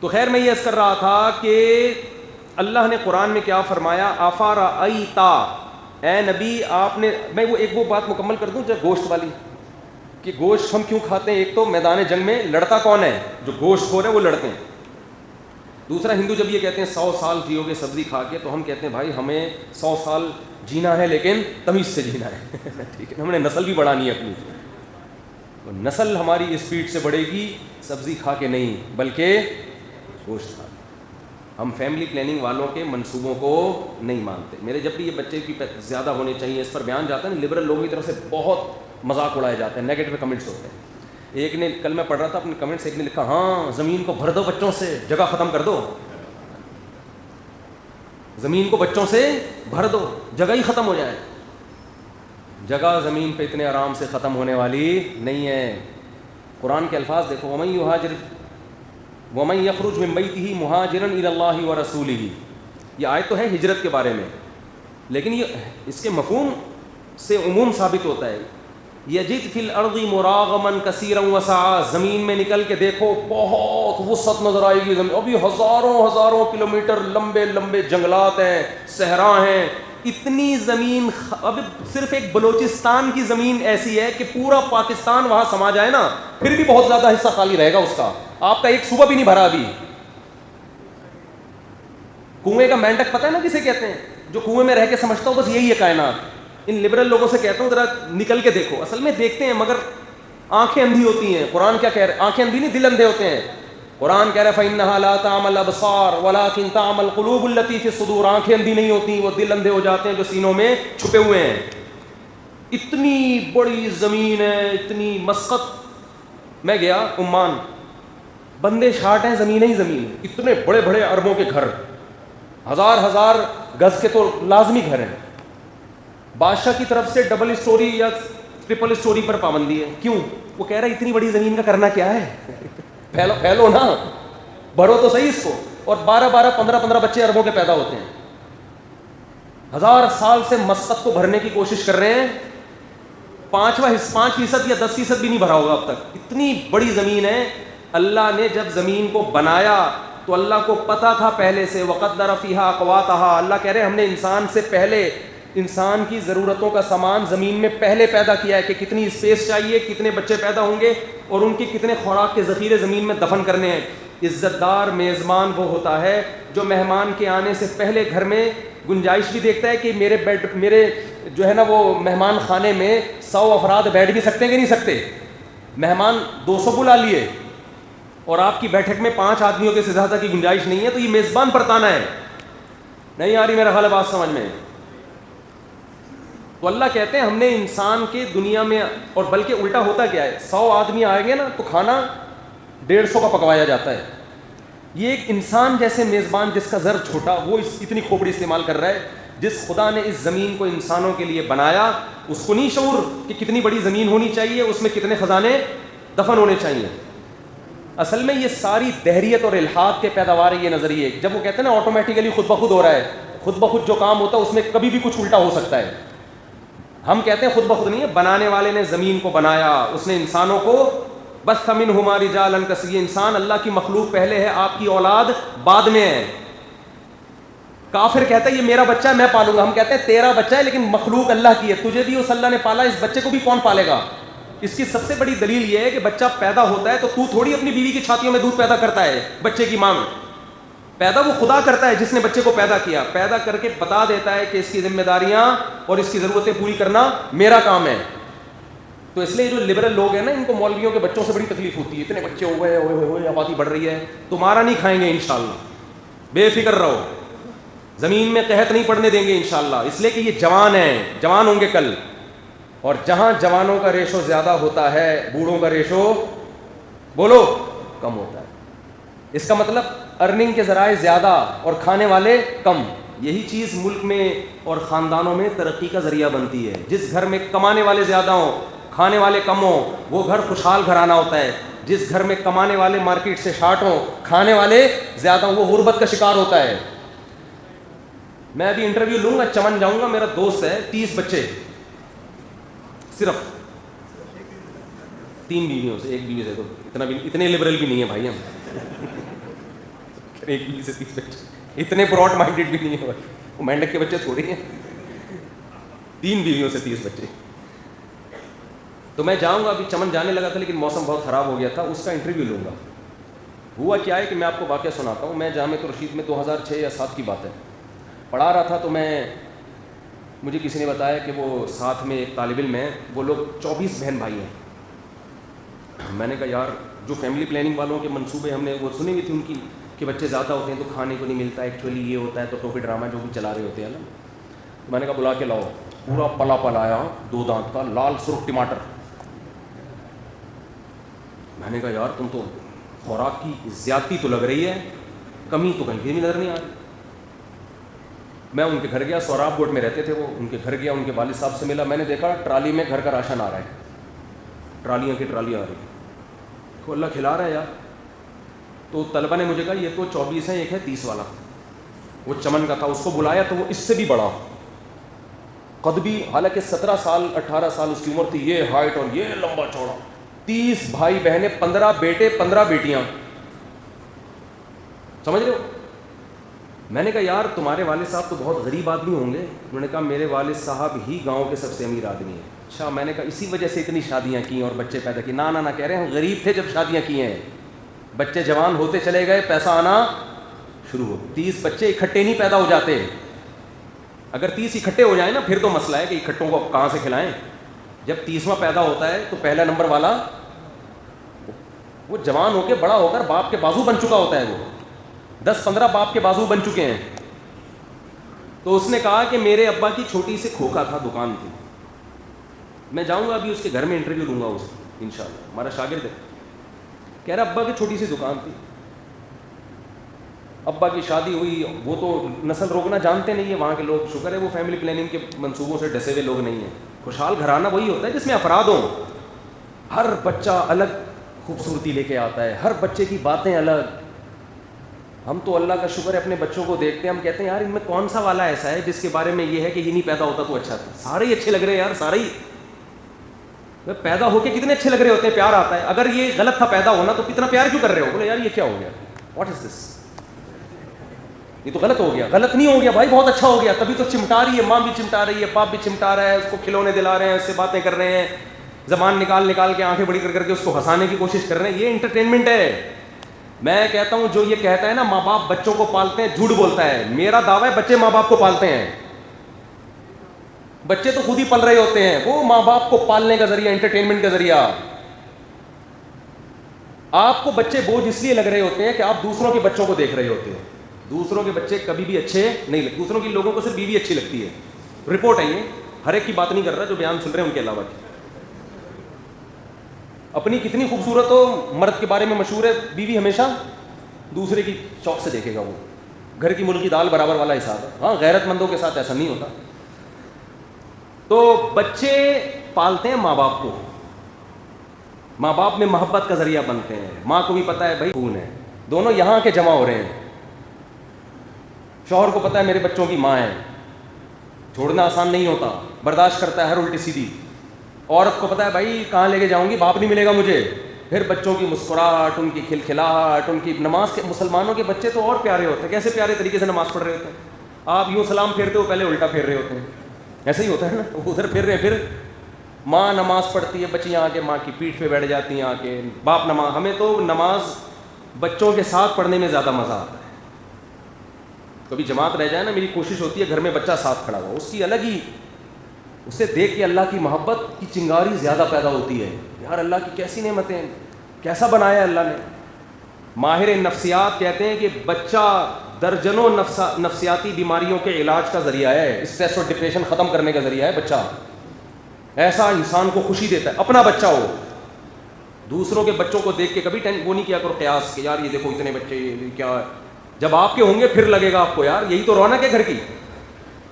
تو خیر میں یہ عرض کر رہا تھا کہ اللہ نے قرآن میں کیا فرمایا، افارأیتا، اے نبی آپ نے، میں وہ بات مکمل کر دوں جو گوشت والی، کہ گوشت ہم کیوں کھاتے ہیں؟ ایک تو میدان جنگ میں لڑتا کون ہے؟ جو گوشت خور ہے وہ لڑتے ہیں. دوسرا، ہندو جب یہ کہتے ہیں 100 سال جیو گے سبزی کھا کے، تو ہم کہتے ہیں بھائی ہمیں 100 سال جینا ہے لیکن تمیز سے جینا ہے. ٹھیک ہے، ہم نے نسل بھی بڑھانی ہے اپنی. نسل ہماری اسپیڈ سے بڑھے گی سبزی کھا کے نہیں، بلکہ گوشت کھا کے. ہم فیملی پلاننگ والوں کے منصوبوں کو نہیں مانتے. میرے جب بھی یہ بچے کی زیادہ ہونے چاہیے اس پر بیان جاتا ہے نا، لبرل لوگوں کی طرف سے بہت مذاق اڑائے جاتے ہیں، نیگیٹو کمنٹس ہوتے ہیں. ایک نے، کل میں پڑھ رہا تھا اپنے کمنٹس، ایک نے لکھا ہاں زمین کو بھر دو بچوں سے، جگہ ختم کر دو. زمین کو بچوں سے بھر دو، جگہ ہی ختم ہو جائے. جگہ زمین پہ اتنے آرام سے ختم ہونے والی نہیں ہے. قرآن کے الفاظ دیکھو، وَمَن يَخْرُجْ مِن بَيْتِهِ مُهَاجِرًا إِلَى اللَّهِ وَرَسُولِهِ. یہ آیت تو ہے ہجرت کے بارے میں، لیکن یہ اس کے مفہوم سے عموم ثابت ہوتا ہے. یجد فی الارض مراغما کثیرا وسعا، زمین میں نکل کے دیکھو بہت وسعت نظر آئے گی. زمین ابھی ہزاروں کلومیٹر لمبے لمبے جنگلات ہیں، صحرا ہیں. اتنی زمین، اب صرف ایک بلوچستان کی زمین ایسی ہے کہ پورا پاکستان وہاں سما جائے نا، پھر بھی بہت زیادہ حصہ خالی رہے گا اس کا. آپ کا ایک صوبہ بھی نہیں بھرا ابھی. کنویں کا مینڈک پتہ ہے نا کسے کہتے ہیں؟ جو کنویں میں رہ کے سمجھتا ہوں بس یہی ہے کائنات. ان لبرل لوگوں سے کہتا ہوں ذرا نکل کے دیکھو. اصل میں دیکھتے ہیں مگر آنکھیں اندھی ہوتی ہیں. قرآن کیا کہہ رہا ہے؟ آنکھیں اندھی نہیں، دل اندھے ہوتے ہیں. قرآن کہہ رہا ہے فَإِنَّهَا لَا تَعْمَى الْأَبْصَارُ وَلَكِن تَعْمَى الْقُلُوبُ الَّتِي فِي الصُّدُورِ. آنکھیں اندھی نہیں ہوتی، وہ دل اندھے ہو جاتے ہیں جو سینوں میں چھپے ہوئے ہیں. اتنی بڑی زمین ہے، اتنی مسقط. میں گیا عمان، بندے شاٹ ہیں، زمینیں ہی زمین. اتنے بڑے بڑے اربوں کے گھر، ہزار گز کے تو لازمی گھر ہیں. بادشاہ کی طرف سے ڈبل اسٹوری یا ٹرپل اسٹوری پر پابندی ہے. کیوں؟ وہ کہہ رہا ہے اتنی بڑی زمین کا کرنا کیا ہے؟ پھیلو نا، بھرو تو صحیح اس کو. اور 15 بچے اربوں کے پیدا ہوتے ہیں. 1000 سال سے مسقط کو بھرنے کی کوشش کر رہے ہیں، 5% یا 10% بھی نہیں بھرا ہوگا اب تک. اتنی بڑی زمین ہے. اللہ نے جب زمین کو بنایا تو اللہ کو پتا تھا پہلے سے، وَقَدَّرَ فِيهَا أَقْوَاتَهَا. اللہ کہہ رہے ہیں ہم نے انسان سے پہلے انسان کی ضرورتوں کا سامان زمین میں پہلے پیدا کیا ہے کہ کتنی اسپیس چاہیے، کتنے بچے پیدا ہوں گے اور ان کی کتنے خوراک کے ذخیرے زمین میں دفن کرنے ہیں. عزت دار میزبان وہ ہوتا ہے جو مہمان کے آنے سے پہلے گھر میں گنجائش بھی دیکھتا ہے کہ میرے جو ہے نا وہ مہمان خانے میں 100 افراد بیٹھ بھی سکتے ہیں کہ نہیں سکتے. مہمان 200 بلا لیے اور آپ کی بیٹھک میں 5 آدمیوں کے سے زیادہ کی گنجائش نہیں ہے، تو یہ میزبان پر تانا ہے. نہیں آ رہی میرا خیال بات سمجھ میں؟ تو اللہ کہتے ہیں ہم نے انسان کے دنیا میں، اور بلکہ الٹا ہوتا کیا ہے، 100 آدمی آئیں گے نا تو کھانا 150 کا پکوایا جاتا ہے. یہ ایک انسان جیسے میزبان جس کا ذر چھوٹا، وہ اتنی کھوپڑی استعمال کر رہا ہے. جس خدا نے اس زمین کو انسانوں کے لیے بنایا، اس کو نہیں شعور کہ کتنی بڑی زمین ہونی چاہیے، اس میں کتنے خزانے دفن ہونے چاہیے. اصل میں یہ ساری دہریت اور الحاد کے پیداوار ہے یہ نظریے. جب وہ کہتے ہیں نا آٹومیٹیکلی خود بخود ہو رہا ہے، خود بخود جو کام ہوتا ہے اس میں کبھی بھی کچھ الٹا ہو سکتا ہے. ہم کہتے ہیں خود بخود نہیں ہے، بنانے والے نے زمین کو بنایا، اس نے انسانوں کو بث منہما رجالا کثیرا. انسان اللہ کی مخلوق پہلے ہے، آپ کی اولاد بعد میں ہے. کافر کہتا ہے یہ میرا بچہ ہے میں پالوں گا. ہم کہتے ہیں تیرا بچہ ہے لیکن مخلوق اللہ کی ہے، تجھے بھی اس اللہ نے پالا، اس بچے کو بھی کون پالے گا؟ اس کی سب سے بڑی دلیل یہ ہے کہ بچہ پیدا ہوتا ہے تو تھوڑی اپنی بیوی کی چھاتیوں میں دودھ پیدا کرتا ہے بچے کی ماں میں. پیدا وہ خدا کرتا ہے جس نے بچے کو پیدا کیا، پیدا کر کے بتا دیتا ہے کہ اس کی ذمہ داریاں اور اس کی ضرورتیں پوری کرنا میرا کام ہے. تو اس لیے جو لبرل لوگ ہیں نا، ان کو مولویوں کے بچوں سے بڑی تکلیف ہوتی ہے. اتنے بچے ہو گئے، ہوئے آبادی بڑھ رہی ہے. تمہارا نہیں کھائیں گے انشاءاللہ، بے فکر رہو. زمین میں قحط نہیں پڑنے دیں گے انشاءاللہ، اس لیے کہ یہ جوان ہیں، جوان ہوں گے کل. اور جہاں جوانوں کا ریشو زیادہ ہوتا ہے، بوڑھوں کا ریشو بولو کم ہوتا ہے. اس کا مطلب ارننگ کے ذرائع زیادہ اور کھانے والے کم. یہی چیز ملک میں اور خاندانوں میں ترقی کا ذریعہ بنتی ہے. جس گھر میں کمانے والے زیادہ ہوں، کھانے والے کم ہوں، وہ گھر خوشحال گھرانہ ہوتا ہے. جس گھر میں کمانے والے مارکیٹ سے شارٹ ہوں، کھانے والے زیادہ ہوں، وہ غربت کا شکار ہوتا ہے. میں ابھی انٹرویو لوں گا، چمن جاؤں گا، میرا دوست ہے 30 بچے، صرف 3 بیویوں سے، 1 بیوی سے. تو اتنے لبرل بھی نہیں ہے بھائی ہم. ایک بیوی سے 30 بچے، اتنے براڈ مائنڈیڈ بھی نہیں ہے وہ مینڈک کے بچے تھوڑی ہیں، 3 بیویوں سے 30 بچے. تو میں جاؤں گا، ابھی چمن جانے لگا تھا لیکن موسم بہت خراب ہو گیا تھا، اس کا انٹرویو لوں گا. ہوا کیا ہے کہ میں آپ کو واقعہ سناتا ہوں. میں جامعۃ الرشید میں 2006 یا 7 کی بات ہے پڑھا رہا تھا، تو مجھے کسی نے بتایا کہ وہ ساتھ میں ایک طالب علم ہے، وہ لوگ 24 بہن بھائی ہیں. میں نے کہا یار جو فیملی پلاننگ والوں کے منصوبے ہم نے وہ سنی ہوئی تھی ان کی کہ بچے زیادہ ہوتے ہیں تو کھانے کو نہیں ملتا، ایکچولی یہ ہوتا ہے، تو ٹوپی ڈرامہ جو بھی چلا رہے ہوتے ہیں نا. میں نے کہا بلا کے لاؤ، پورا پلا پلایا 2 دانت کا لال سرخ ٹماٹر. میں نے کہا یار تم تو خوراک کی زیادتی تو لگ رہی ہے، کمی تو کہیں بھی نظر نہیں آ رہی. میں ان کے گھر گیا، سوراب گوٹ میں رہتے تھے وہ، ان کے گھر گیا، ان کے والد صاحب سے ملا. میں نے دیکھا ٹرالی میں گھر کا راشن آ رہا ہے، ٹرالیاں کی ٹرالیاں آ رہی ہیں، تو اللہ کھلا رہا ہے یار. تو طلبہ نے مجھے کہا یہ تو 24 ہیں، ایک ہے 30 والا. وہ چمن کا تھا، اس کو بلایا تو وہ اس سے بھی بڑا قد بھی، حالانکہ 17 سال 18 سال اس کی عمر تھی، یہ ہائٹ اور یہ لمبا چوڑا. 30 بھائی بہنیں، 15 بیٹے 15 بیٹیاں، سمجھ رہے ہو. میں نے کہا یار تمہارے والد صاحب تو بہت غریب آدمی ہوں گے. انہوں نے کہا میرے والد صاحب ہی گاؤں کے سب سے امیر آدمی ہیں. اچھا. میں نے کہا اسی وجہ سے اتنی شادیاں کی اور بچے پیدا کیے. نہ کہہ رہے ہیں ہم غریب تھے جب شادیاں کی ہیں، بچے جوان ہوتے چلے گئے، پیسہ آنا شروع ہو. 30 بچے اکٹھے نہیں پیدا ہو جاتے. اگر 30 اکٹھے ہو جائیں نا پھر تو مسئلہ ہے کہ اکٹھوں کو کہاں سے کھلائیں. جب 30واں پیدا ہوتا ہے تو پہلا نمبر والا وہ جوان ہو کے بڑا ہو کر باپ کے بازو بن چکا ہوتا ہے، وہ 10-15 باپ کے بازو بن چکے ہیں. تو اس نے کہا کہ میرے ابا کی چھوٹی سی کھوکھا تھا، دکان تھی. میں جاؤں گا ابھی اس کے گھر میں انٹرویو لوں گا اس کو انشاءاللہ، ہمارا شاگرد ہے. کہہ رہا ابا کی چھوٹی سی دکان تھی، ابا کی شادی ہوئی. وہ تو نسل روکنا جانتے نہیں ہیں وہاں کے لوگ، شکر ہے وہ فیملی پلاننگ کے منصوبوں سے ڈسے ہوئے لوگ نہیں ہیں. خوشحال گھرانہ وہی ہوتا ہے جس میں افراد ہوں. ہر بچہ الگ خوبصورتی لے کے آتا ہے، ہر بچے کی باتیں الگ. ہم تو اللہ کا شکر ہے اپنے بچوں کو دیکھتے ہیں، ہم کہتے ہیں یار ان میں کون سا والا ایسا ہے جس کے بارے میں یہ ہے کہ یہ نہیں پیدا ہوتا تو اچھا تھا. سارے ہی اچھے لگ رہے ہیں یار، سارے ہی پیدا ہو کے کتنے اچھے لگ رہے ہوتے ہیں، پیار آتا ہے. اگر یہ غلط تھا پیدا ہونا تو کتنا پیار کیوں کر رہے ہو؟ بولے یار یہ کیا ہو گیا، واٹ از دس، یہ تو غلط ہو گیا. غلط نہیں ہو گیا بھائی، بہت اچھا ہو گیا. تبھی تو چمٹا رہی ہے، ماں بھی چمٹا رہی ہے، باپ بھی چمٹا رہا ہے، اس کو کھلونے دلا رہے ہیں، اس سے باتیں کر رہے ہیں، زبان نکال کے آنکھیں بڑی کر کے اس کو ہنسانے کی کوشش کر رہے ہیں. یہ انٹرٹینمنٹ ہے. میں کہتا ہوں جو یہ کہتا ہے نا ماں باپ بچوں کو پالتے ہیں، جھوٹ بولتا ہے. میرا دعویٰ ہے بچے ماں باپ کو پالتے ہیں. بچے تو خود ہی پل رہے ہوتے ہیں، وہ ماں باپ کو پالنے کا ذریعہ، انٹرٹینمنٹ کا ذریعہ. آپ کو بچے بوجھ اس لیے لگ رہے ہوتے ہیں کہ آپ دوسروں کے بچوں کو دیکھ رہے ہوتے ہیں. دوسروں کے بچے کبھی بھی اچھے نہیں لگتے. دوسروں کے لوگوں کو صرف بیوی اچھی لگتی ہے. رپورٹ ہے یہ، ہر ایک کی بات نہیں کر رہا، جو بیان سن رہے ہیں ان کے علاوہ کی. اپنی کتنی خوبصورت ہو، مرد کے بارے میں مشہور ہے، بیوی ہمیشہ دوسرے کی شوق سے دیکھے گا. وہ گھر کی مرغی دال برابر والا حساب ہے. ہاں غیرت مندوں کے ساتھ ایسا نہیں ہوتا. تو بچے پالتے ہیں ماں باپ کو، ماں باپ میں محبت کا ذریعہ بنتے ہیں. ماں کو بھی پتہ ہے بھائی خون ہے، دونوں یہاں کے جمع ہو رہے ہیں. شوہر کو پتہ ہے میرے بچوں کی ماں ہے، چھوڑنا آسان نہیں ہوتا، برداشت کرتا ہے ہر الٹی سیدھی. عورت کو پتہ ہے بھائی کہاں لے کے جاؤں گی، باپ نہیں ملے گا مجھے. پھر بچوں کی مسکراہٹ، ان کی کھلکھلاہٹ، ان کی نماز کے. مسلمانوں کے بچے تو اور پیارے ہوتے ہیں، کیسے پیارے طریقے سے نماز پڑھ رہے ہوتے ہیں. آپ یوں سلام پھیرتے ہو پہلے الٹا پھیر رہے ہوتے ہیں، ایسے ہی ہوتا ہے نا، ادھر پھر رہے ہیں. پھر ماں نماز پڑھتی ہے، بچیاں آ کے ماں کی پیٹھ پہ بیٹھ جاتی ہیں آ کے. باپ نماز، ہمیں تو نماز بچوں کے ساتھ پڑھنے میں زیادہ مزہ آتا ہے. کبھی جماعت رہ جائے نا، میری کوشش ہوتی ہے گھر میں بچہ ساتھ کھڑا ہوا، اس کی الگ ہی، اسے دیکھ کے اللہ کی محبت کی چنگاری زیادہ پیدا ہوتی ہے. یار اللہ کی کیسی نعمتیں، کیسا بنایا اللہ نے. ماہر نفسیات کہتے ہیں کہ بچہ درجنوں نفسیاتی بیماریوں کے علاج کا ذریعہ ہے. اسٹریس اور ڈپریشن ختم کرنے کا ذریعہ ہے بچہ. ایسا انسان کو خوشی دیتا ہے. اپنا بچہ ہو، دوسروں کے بچوں کو دیکھ کے کبھی وہ نہیں کیا کرو قیاس کہ یار یہ دیکھو اتنے بچے، یہ کیا ہے. جب آپ کے ہوں گے پھر لگے گا آپ کو یار یہی تو رونق ہے گھر کی.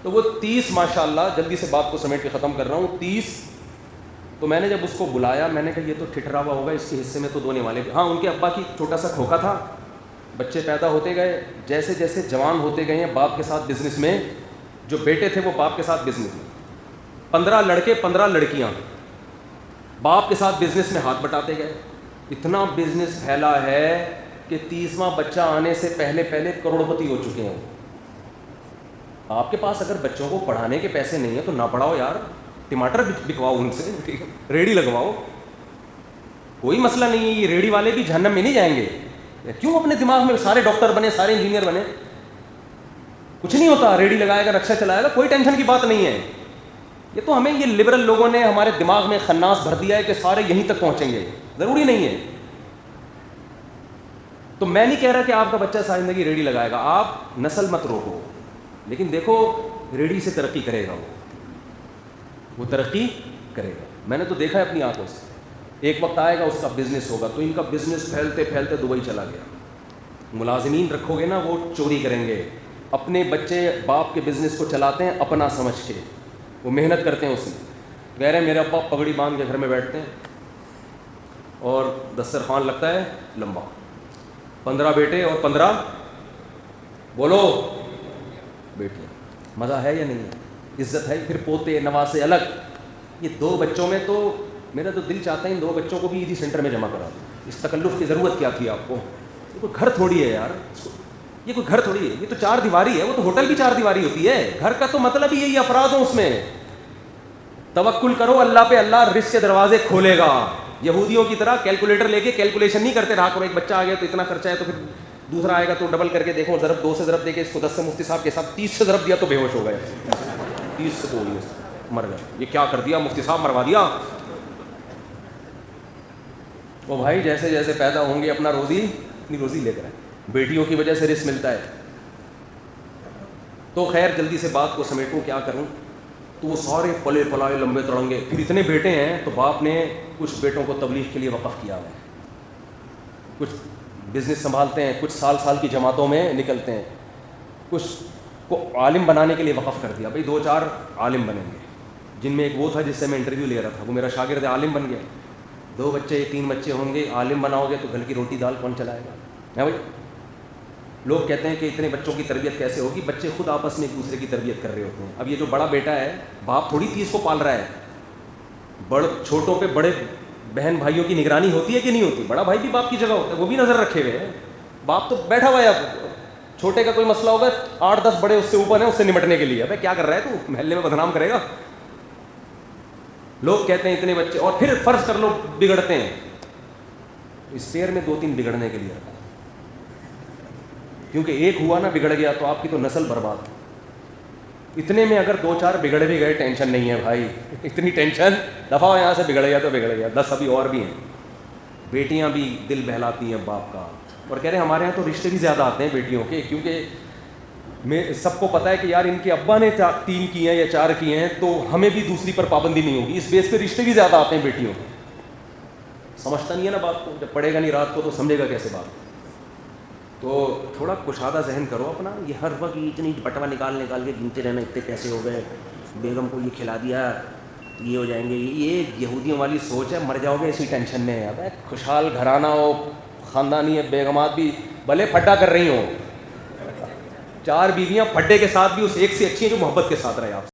تو وہ 30 ماشاءاللہ، جلدی سے بات کو سمیٹ کے ختم کر رہا ہوں. 30 تو میں نے جب اس کو بلایا میں نے کہا یہ تو ٹھٹرا ہوا ہوگا، اس کے حصے میں تو دونے والے. ہاں ان کے ابا کی چھوٹا سا کھوکا تھا. بچے پیدا ہوتے گئے، جیسے جیسے جوان ہوتے گئے ہیں باپ کے ساتھ بزنس میں. جو بیٹے تھے وہ باپ کے ساتھ بزنس میں، 15 لڑکے 15 لڑکیاں باپ کے ساتھ بزنس میں ہاتھ بٹاتے گئے. اتنا بزنس پھیلا ہے کہ 30واں بچہ آنے سے پہلے پہلے کروڑپتی ہو چکے ہیں. آپ کے پاس اگر بچوں کو پڑھانے کے پیسے نہیں ہیں تو نہ پڑھاؤ یار, ٹماٹر بکواؤ ان سے, ریڑھی لگواؤ, کوئی مسئلہ نہیں ہے. یہ ریڑھی والے بھی جہنم میں نہیں جائیں گے. کیوں اپنے دماغ میں سارے ڈاکٹر بنے, سارے انجینئر بنے؟ کچھ نہیں ہوتا, ریڑھی لگائے گا, رکشا چلائے گا, کوئی ٹینشن کی بات نہیں ہے. یہ تو ہمیں یہ لبرل لوگوں نے ہمارے دماغ میں خناس بھر دیا ہے کہ سارے یہیں تک پہنچیں گے. ضروری نہیں ہے. تو میں نہیں کہہ رہا کہ آپ کا بچہ ساری زندگی ریڑھی لگائے گا, آپ نسل مت روکو, لیکن دیکھو ریڑھی سے ترقی کرے گا, وہ ترقی کرے گا. میں نے تو دیکھا ہے اپنی آنکھوں سے. ایک وقت آئے گا اس کا بزنس ہوگا, تو ان کا بزنس پھیلتے پھیلتے دبئی چلا گیا. ملازمین رکھو گے نا, وہ چوری کریں گے. اپنے بچے باپ کے بزنس کو چلاتے ہیں اپنا سمجھ کے, وہ محنت کرتے ہیں اس میں. کہہ رہے ہیں میرے ابا پگڑی باندھ کے گھر میں بیٹھتے ہیں اور دسترخوان لگتا ہے لمبا, 15 بیٹے اور 15 بولو بیٹیاں. مزہ ہے یا نہیں ہے؟ عزت ہے. پھر پوتے نواسے الگ. یہ 2 بچوں میں تو میرا تو دل چاہتا ہے ان 2 بچوں کو بھی عیدی سینٹر میں جمع کرا دوں. اس تکلف کی ضرورت کیا تھی آپ کو؟ یہ کوئی گھر تھوڑی ہے یار, یہ کوئی گھر تھوڑی ہے, یہ تو 4 دیواری ہے. وہ تو ہوٹل بھی 4 دیواری ہوتی ہے. گھر کا تو مطلب ہی یہی افراد ہوں اس میں. توکل کرو اللہ پہ, اللہ رزق کے دروازے کھولے گا. یہودیوں کی طرح کیلکولیٹر لے کے کیلکولیشن نہیں کرتے رہا کرو. ایک بچہ آ گیا تو اتنا خرچہ ہے, تو پھر دوسرا آئے گا تو ڈبل کر کے دیکھو, ضرب 2 سے ضرب دے کے اس کو 10 سے مفتی صاحب کے ساتھ 30 سے ضرب دیا تو بے ہوش ہو گئے. 30 سے تو مر گئے. یہ کیا کر دیا مفتی صاحب, مروا دیا. وہ بھائی جیسے جیسے پیدا ہوں گے اپنا اپنی روزی لے کر آئے. بیٹیوں کی وجہ سے رزق ملتا ہے. تو خیر جلدی سے بات کو سمیٹوں, کیا کروں. تو وہ سارے پلے پلائے لمبے تڑنگے. پھر اتنے بیٹے ہیں تو باپ نے کچھ بیٹوں کو تبلیغ کے لیے وقف کیا ہے, کچھ بزنس سنبھالتے ہیں, کچھ سال کی جماعتوں میں نکلتے ہیں, کچھ کو عالم بنانے کے لیے وقف کر دیا. بھائی 2-4 عالم بنیں گے, جن میں ایک وہ تھا جس سے میں انٹرویو لے رہا تھا, وہ میرا شاگرد عالم بن گیا. 2 بچے 3 بچے ہوں گے, عالم بناؤ گے تو گھر کی روٹی دال کون چلائے گا؟ ہے بھائی. لوگ کہتے ہیں کہ اتنے بچوں کی تربیت کیسے ہوگی؟ بچے خود آپس میں ایک دوسرے کی تربیت کر رہے ہوتے ہیں. اب یہ جو بڑا بیٹا ہے, باپ تھوڑی 30 کو پال رہا ہے. چھوٹوں پہ بڑے بہن بھائیوں کی نگرانی ہوتی ہے کہ نہیں ہوتی؟ بڑا بھائی بھی باپ کی جگہ ہوتا ہے, وہ بھی نظر رکھے ہوئے ہیں. باپ تو بیٹھا ہوا ہے. اب چھوٹے کا کوئی مسئلہ ہوگا, 8-10 بڑے اس سے اوپر ہیں اس سے نمٹنے کے لیے. ابے کیا کر رہا ہے تو, محلے میں بدنام کرے گا. لوگ کہتے ہیں اتنے بچے, اور پھر فرض کر لو بگڑتے ہیں, اسپیئر میں 2-3 بگڑنے کے لیے رکھا, کیونکہ ایک ہوا نا بگڑ گیا تو آپ کی تو نسل برباد. اتنے میں اگر 2-4 بگڑ بھی گئے ٹینشن نہیں ہے بھائی, اتنی ٹینشن دفعہ ہو, یہاں سے بگڑ گیا تو بگڑ گیا, 10 ابھی اور بھی ہیں. بیٹیاں بھی دل بہلاتی ہیں باپ کا, اور کہہ رہے ہیں ہمارے یہاں تو رشتے بھی زیادہ آتے ہیں بیٹیوں کے, کیونکہ میں سب کو پتہ ہے کہ یار ان کے ابا نے 3 کیے ہیں یا 4 کیے ہیں تو ہمیں بھی دوسری پر پابندی نہیں ہوگی. اس بیس پہ رشتے بھی زیادہ آتے ہیں بیٹیوں کے. سمجھتا نہیں ہے نا بات کو, جب پڑھے گا نہیں رات کو تو سمجھے گا کیسے بات. تو تھوڑا کشادہ ذہن کرو اپنا. یہ ہر وقت اتنی بٹوا نکال کے گنتے رہنا, اتنے پیسے ہو گئے, بیگم کو یہ کھلا دیا, یہ ہو جائیں گے. یہ یہودیوں والی سوچ ہے, مر جاؤ گے اسی ٹینشن میں. اب خوشحال گھرانہ ہو, خاندانی ہے, بیگمات بھی بھلے پھڈا کر رہی ہوں, 4 بیویاں پھڈے کے ساتھ بھی اس ایک سے اچھی ہیں جو محبت کے ساتھ رہے آپ سے.